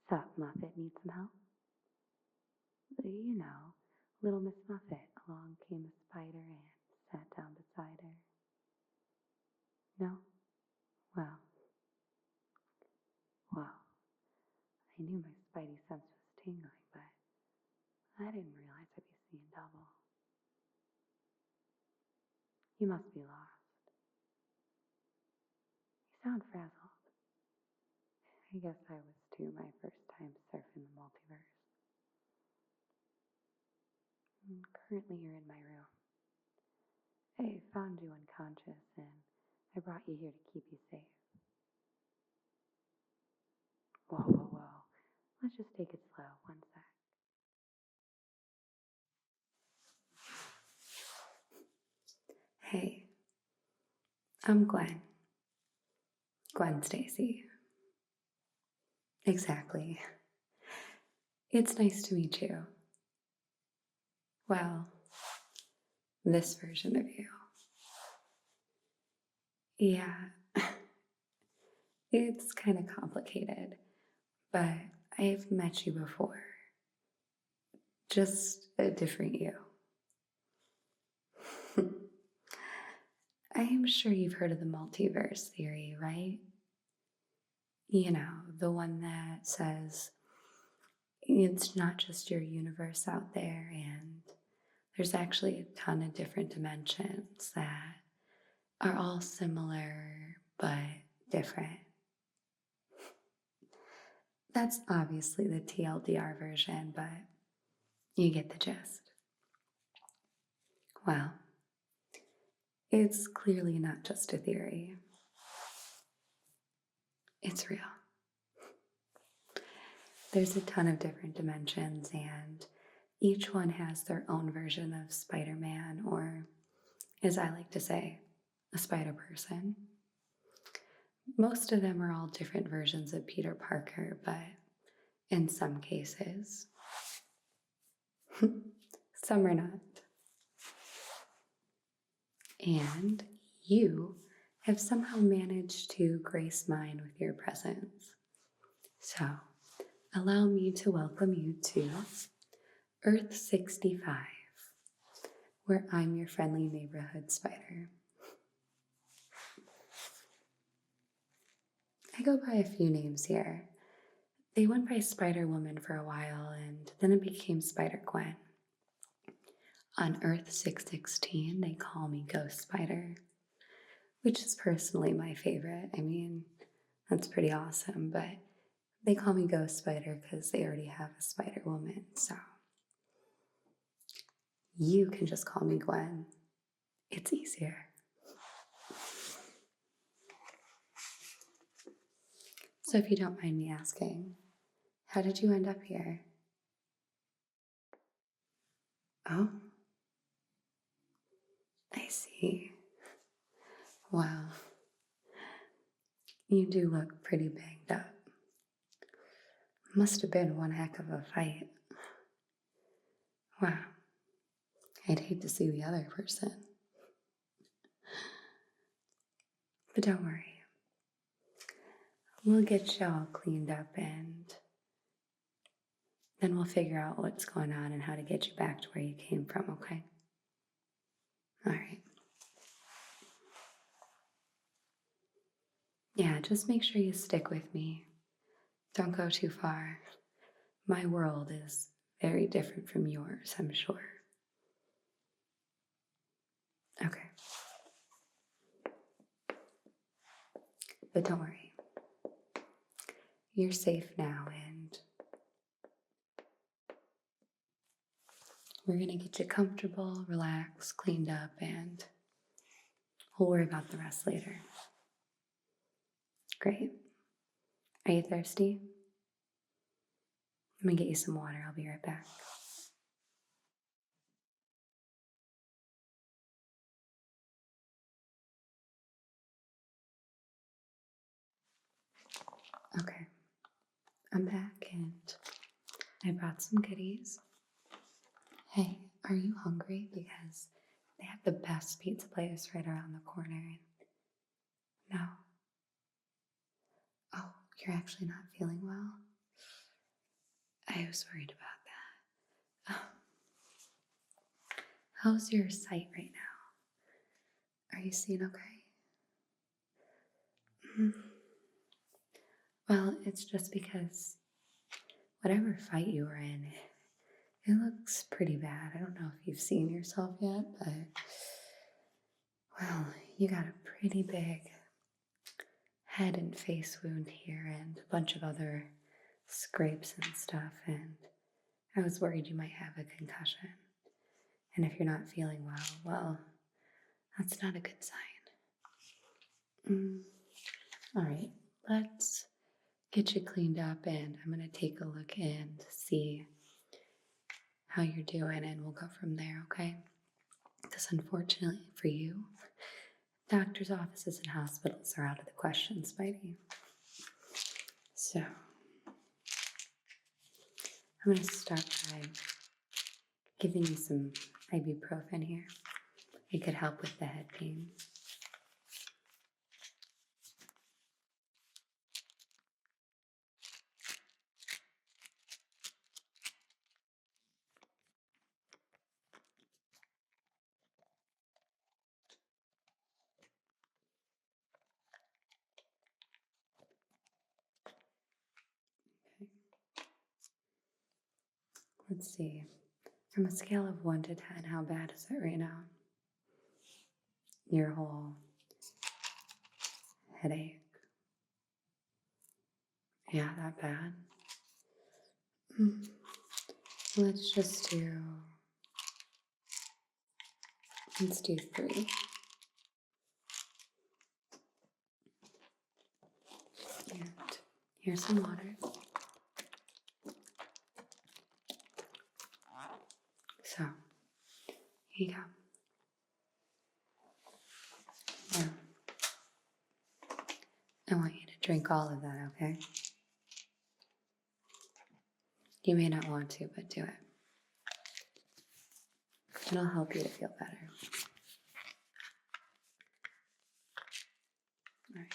Sup, Muffet, need some help? You know, little Miss Muffet, along came a spider and sat down beside her. No? Well, I knew my spidey sense was tingling, but I didn't realize I'd be seeing double. You must be lost. You sound frazzled. I guess I was too, my first time surfing the multiverse. Currently, you're in my room. I found you unconscious, and I brought you here to keep you safe. Whoa. Let's just take it slow. One sec. Hey, I'm Gwen. Gwen Stacy. Exactly. It's nice to meet you. Well, this version of you. Yeah, it's kind of complicated, but I've met you before. Just a different you. I am sure you've heard of the multiverse theory, right? You know, the one that says it's not just your universe out there, and there's actually a ton of different dimensions that are all similar but different. That's obviously the TLDR version, but you get the gist. Well, it's clearly not just a theory. It's real. There's a ton of different dimensions, and each one has their own version of Spider-Man, or as I like to say, a spider-person. Most of them are all different versions of Peter Parker, but in some cases, some are not. And you have somehow managed to grace mine with your presence. So, allow me to welcome you to Earth 65, where I'm your friendly neighborhood spider. I go by a few names here. They went by Spider-Woman for a while, and then it became Spider-Gwen. On Earth 616, they call me Ghost Spider, which is personally my favorite. I mean, that's pretty awesome, but they call me Ghost Spider because they already have a Spider-Woman, so you can just call me Gwen. It's easier. So if you don't mind me asking, how did you end up here? Oh, I see. Wow, you do look pretty banged up. Must have been one heck of a fight. Wow, I'd hate to see the other person. But don't worry. We'll get you all cleaned up, and then we'll figure out what's going on and how to get you back to where you came from, okay? All right. Yeah, just make sure you stick with me. Don't go too far. My world is very different from yours, I'm sure. Okay. But don't worry. You're safe now, and we're gonna get you comfortable, relaxed, cleaned up, and we'll worry about the rest later. Great. Are you thirsty? Let me get you some water. I'll be right back. Okay. I'm back, and I brought some goodies. Hey, are you hungry? Because they have the best pizza place right around the corner. No. Oh, you're actually not feeling well? I was worried about that. How's your sight right now? Are you seeing okay? Well, it's just because whatever fight you were in, it looks pretty bad. I don't know if you've seen yourself yet, but well, you got a pretty big head and face wound here and a bunch of other scrapes and stuff, and I was worried you might have a concussion. And if you're not feeling well, that's not a good sign. All right, let's get you cleaned up, and I'm going to take a look and see how you're doing, and we'll go from there, okay? Because unfortunately for you, doctors' offices and hospitals are out of the question, Spidey. So, I'm going to start by giving you some ibuprofen here. It could help with the head pain. Okay. Let's see. From a scale of 1 to 10, how bad is it right now? Your whole headache. Yeah, that bad? Let's just do, let's do 3. And here's some water. So, here you go. Now, I want you to drink all of that, okay? You may not want to, but do it. It'll help you to feel better. All right.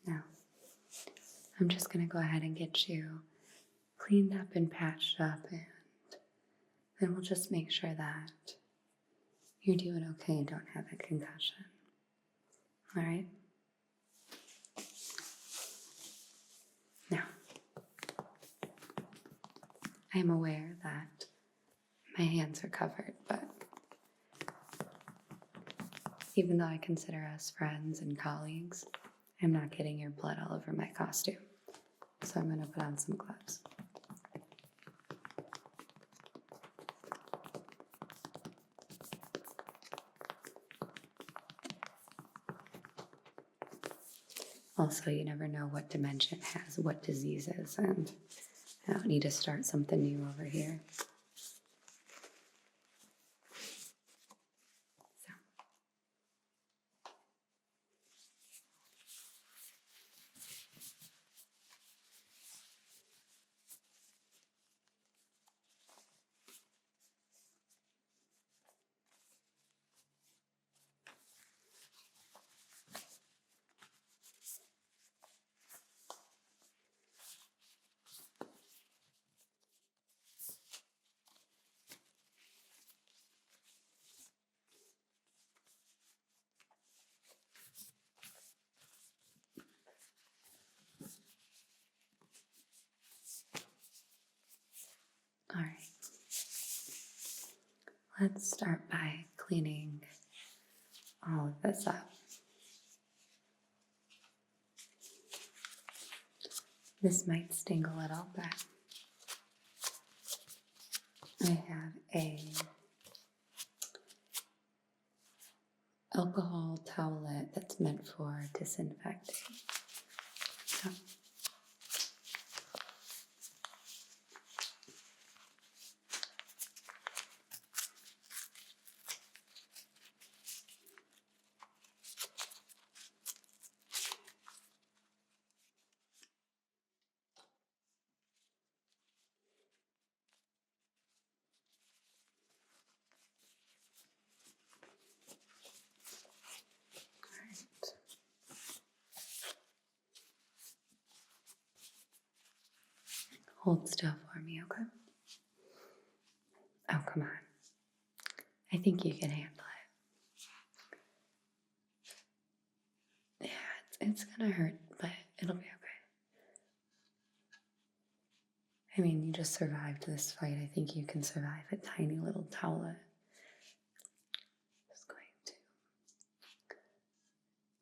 Now, I'm just going to go ahead and get you cleaned up and patched up, and then we'll just make sure that you're doing okay and don't have a concussion. All right? Now, I'm aware that my hands are covered, but even though I consider us friends and colleagues, I'm not getting your blood all over my costume. So I'm going to put on some gloves. Also, you never know what dimension has what diseases, and I don't need to start something new over here. So. All right. Let's start by cleaning all of this up. This might sting a little, but I have a alcohol towelette that's meant for disinfecting. So, Hold still for me, okay? Oh, come on. I think you can handle it. Yeah, it's gonna hurt, but it'll be okay. I mean, you just survived this fight. I think you can survive a tiny little towel. Just going to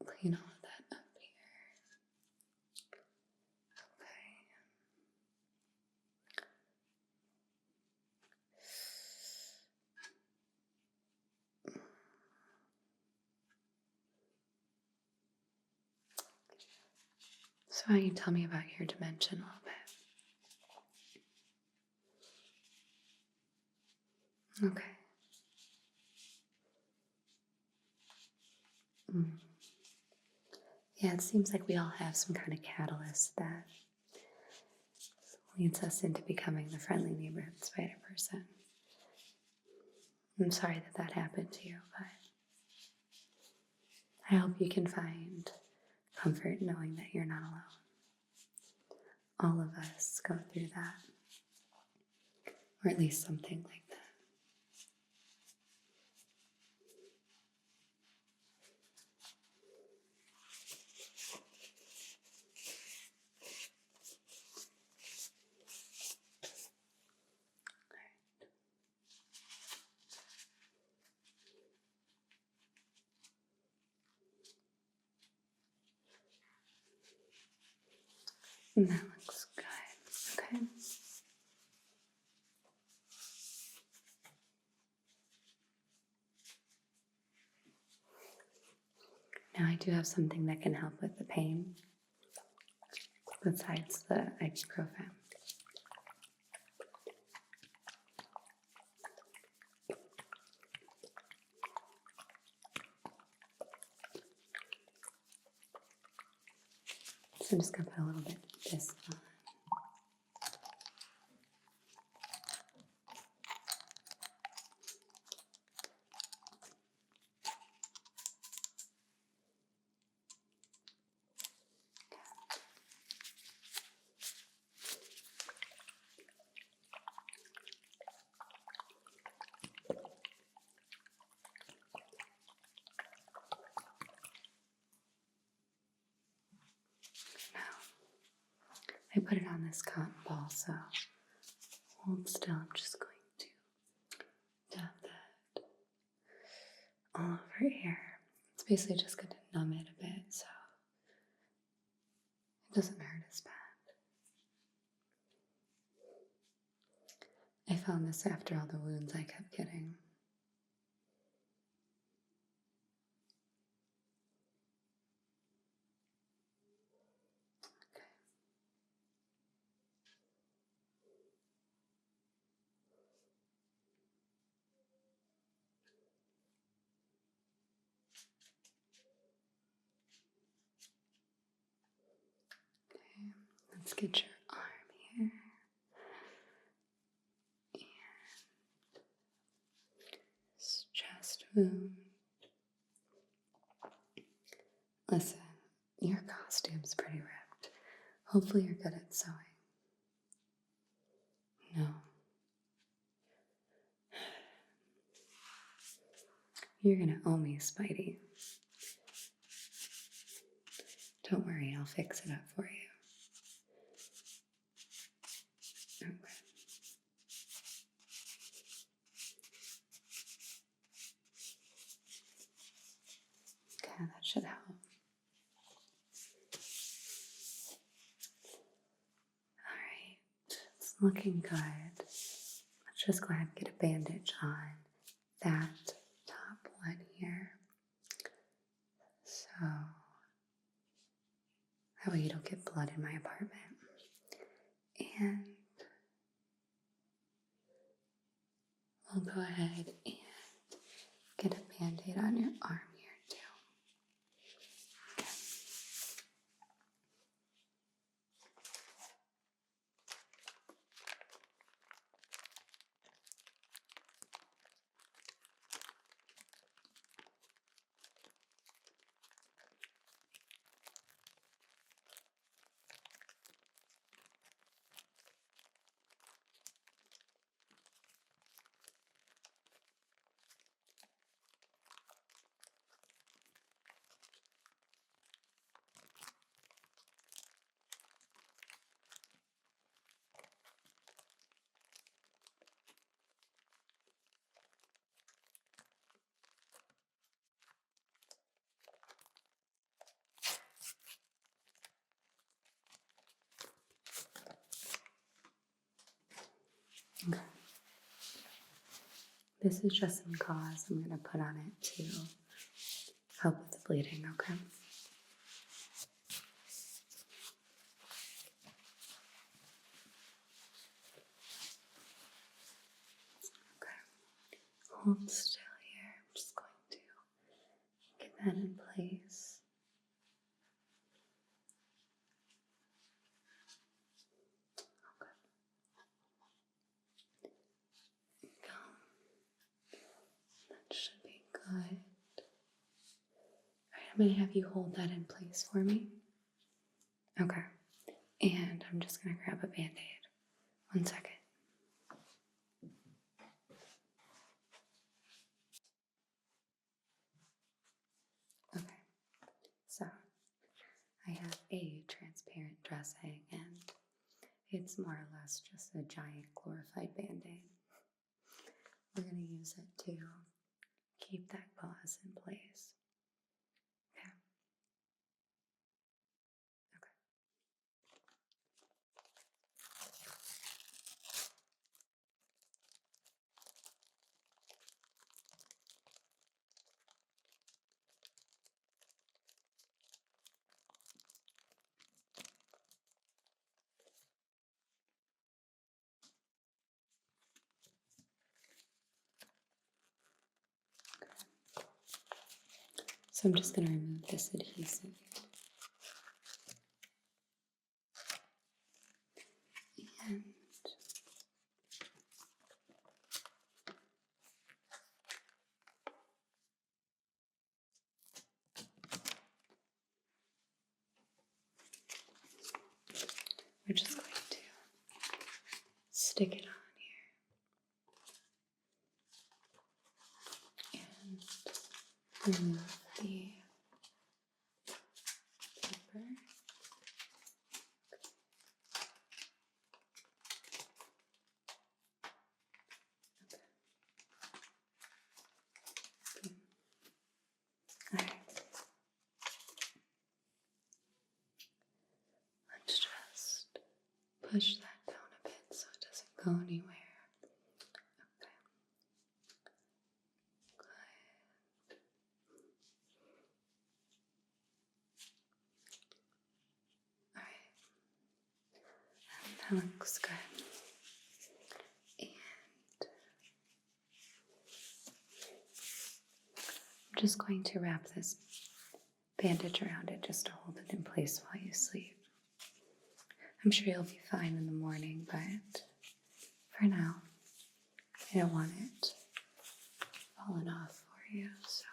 clean all of that up here. Okay. So why don't you tell me about your dimension a little bit? Okay. Yeah, it seems like we all have some kind of catalyst that leads us into becoming the friendly neighborhood spider person. I'm sorry that that happened to you, but I hope you can find comfort knowing that you're not alone. All of us go through that, or at least something like that. And that looks good. Okay. Now I do have something that can help with the pain besides the ibuprofen. So I'm just going to put a little bit of this on. I put it on this cotton ball, so hold still. I'm just going to dab that all over here. It's basically just going to numb it a bit so it doesn't hurt as bad. I found this after all the wounds I kept getting. Okay, let's get your arm here. And this chest wound. Listen, your costume's pretty ripped. Hopefully you're good at sewing. No. You're gonna owe me, Spidey. Don't worry, I'll fix it up for you. Okay. Okay, that should help. Alright, it's looking good. Let's just go ahead and get a bandage on that top one here. So that way you don't get blood in my apartment. And we'll go ahead and get a Band-Aid on your arm here too. Okay. This is just some gauze I'm going to put on it to help with the bleeding, okay? Okay. Hold still here. I'm just going to get that in place. Okay. There we go. That should be good. Alright, I'm going to have you hold that in place for me. Okay. And I'm just going to grab a BandAid. 1 second. Okay. So, I have a transparent dressing and it's more or less just a giant glorified BandAid. We're going to use it to keep that gauze in place. Okay. Okay. So I'm just going to remove this adhesive. And we're just going to stick it on here and remove the paper. Alright. Let's just push that down a bit so it doesn't go anywhere. Okay. Good. Alright. That looks good. And I'm just going to wrap this bandage around it just to hold it in place while you sleep. I'm sure you'll be fine in the morning, but for now, I don't want it falling off for you, so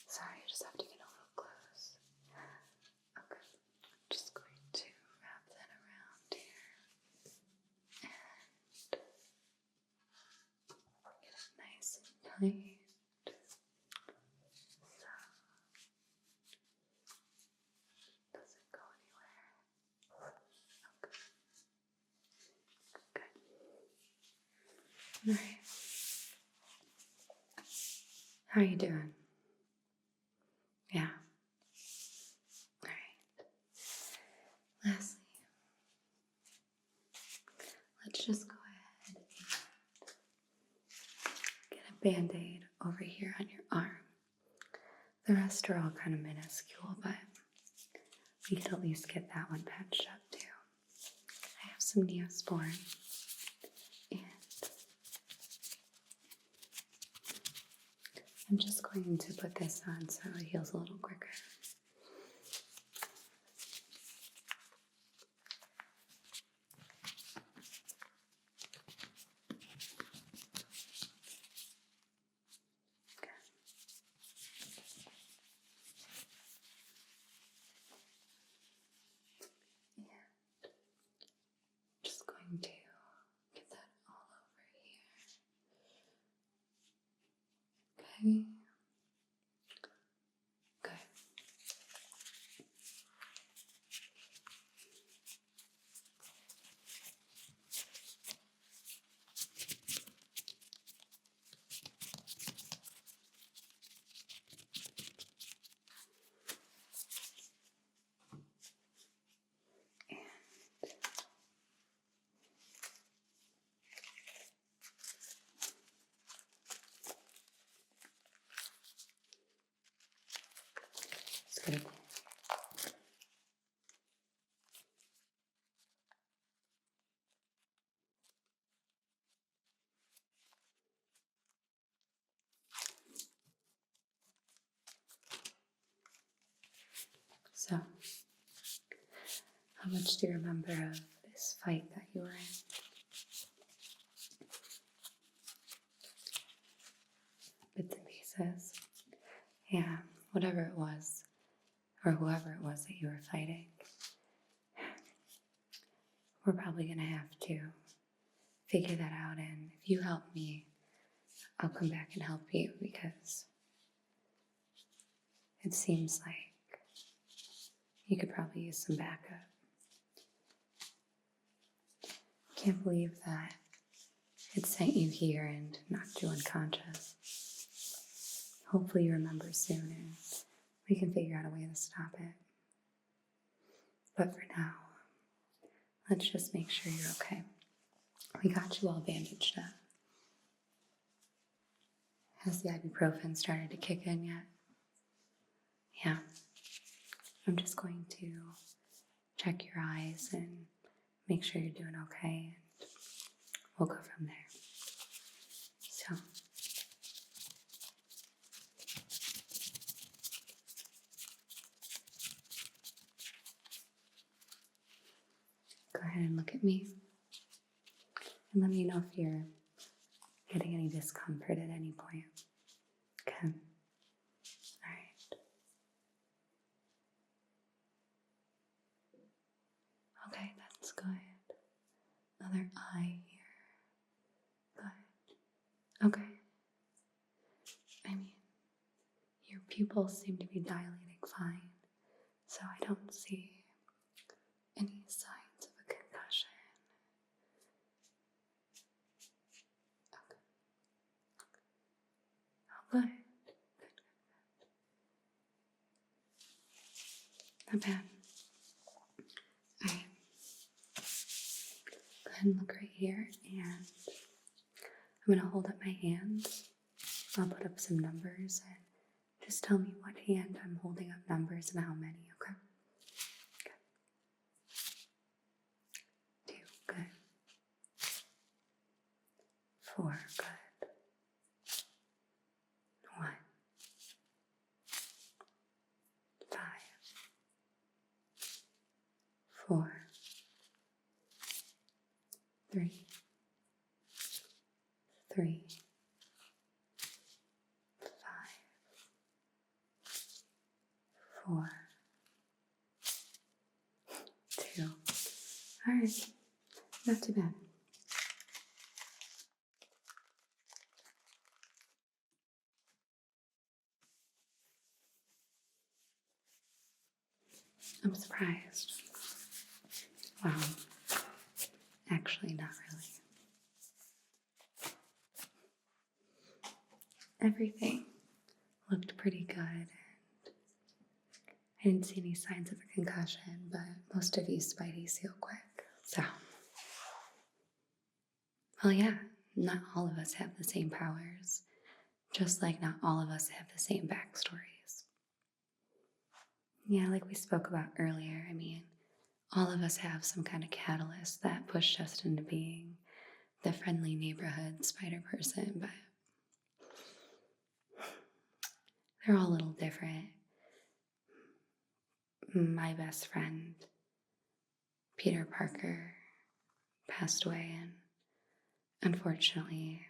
sorry, you just have to get a little close. Okay, just going to wrap that around here and get it nice and tight. Doesn't go anywhere. Okay. Good. All right. How are you doing? Yeah. All right. Lastly, let's just go ahead and get a BandAid over here on your arm. The rest are all kind of minuscule, but we could at least get that one patched up too. I have some Neosporin and I'm just going to put this on so it heals a little quicker. Just going to get that all over here. Okay. Good. much do you remember of this fight that you were in? Bits and pieces. Yeah, whatever it was, or whoever it was that you were fighting. We're probably going to have to figure that out, and if you help me, I'll come back and help you, because it seems like you could probably use some backup. Can't believe that it sent you here and knocked you unconscious. Hopefully you remember soon and we can figure out a way to stop it. But for now, let's just make sure you're okay. We got you all bandaged up. Has the ibuprofen started to kick in yet? Yeah. I'm just going to check your eyes and make sure you're doing okay, and we'll go from there. So, go ahead and look at me and let me know if you're getting any discomfort at any point. Okay. All right. Okay, that's good. Other eye here. Good. Okay. I mean, your pupils seem to be dilating fine, so I don't see any signs of a concussion. Okay. Oh, good. Not bad. Alright. Go ahead and look right here, and I'm going to hold up my hands. I'll put up some numbers, and just tell me what hand I'm holding up numbers and how many, okay? Good. 2, good. 4, good. 1, 5, 4, 3, 3, 5, 4, 2. All right, not too bad. I'm surprised. Wow. Actually, not really. Everything looked pretty good, and I didn't see any signs of a concussion, but most of you Spideys heal quick, so. Well, yeah, not all of us have the same powers, just like not all of us have the same backstories. Yeah, like we spoke about earlier, I mean, all of us have some kind of catalyst that pushed us into being the friendly neighborhood spider person, but they're all a little different. My best friend, Peter Parker, passed away, and unfortunately,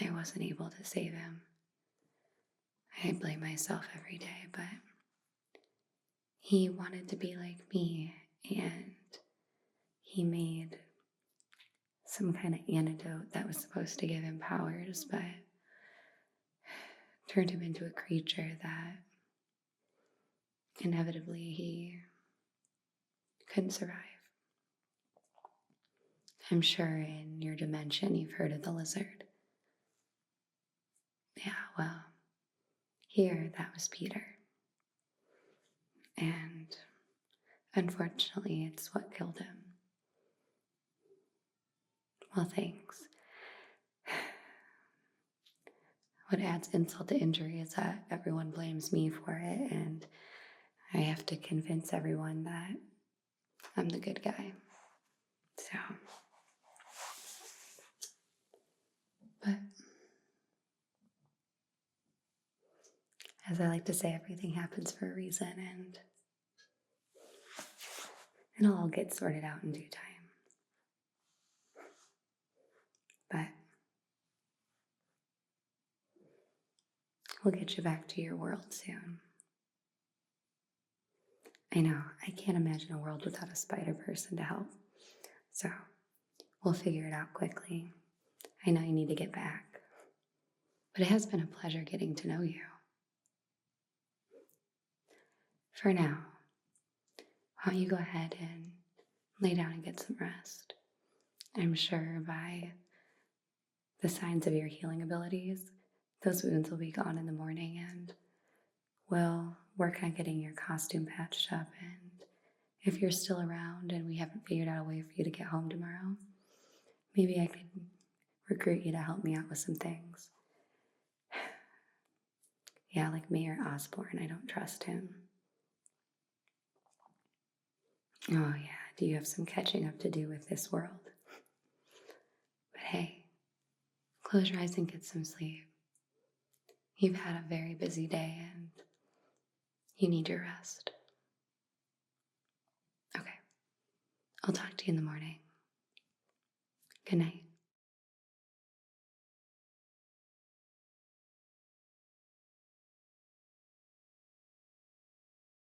I wasn't able to save him. I blame myself every day, but he wanted to be like me, and he made some kind of antidote that was supposed to give him powers, but turned him into a creature that inevitably he couldn't survive. I'm sure in your dimension you've heard of the lizard. Yeah, well, here that was Peter. And unfortunately, it's what killed him. Well, thanks. What adds insult to injury is that everyone blames me for it, and I have to convince everyone that I'm the good guy. So, but as I like to say, everything happens for a reason, and It'll all get sorted out in due time. But we'll get you back to your world soon. I know, I can't imagine a world without a spider-person to help. So we'll figure it out quickly. I know you need to get back. But it has been a pleasure getting to know you. For now, why don't you go ahead and lay down and get some rest? I'm sure by the signs of your healing abilities, those wounds will be gone in the morning, and we'll work on getting your costume patched up. And if you're still around and we haven't figured out a way for you to get home tomorrow, maybe I could recruit you to help me out with some things. Yeah, like Mayor Osborne, I don't trust him. Oh yeah, do you have some catching up to do with this world? But hey, close your eyes and get some sleep. You've had a very busy day and you need your rest. Okay, I'll talk to you in the morning. Good night.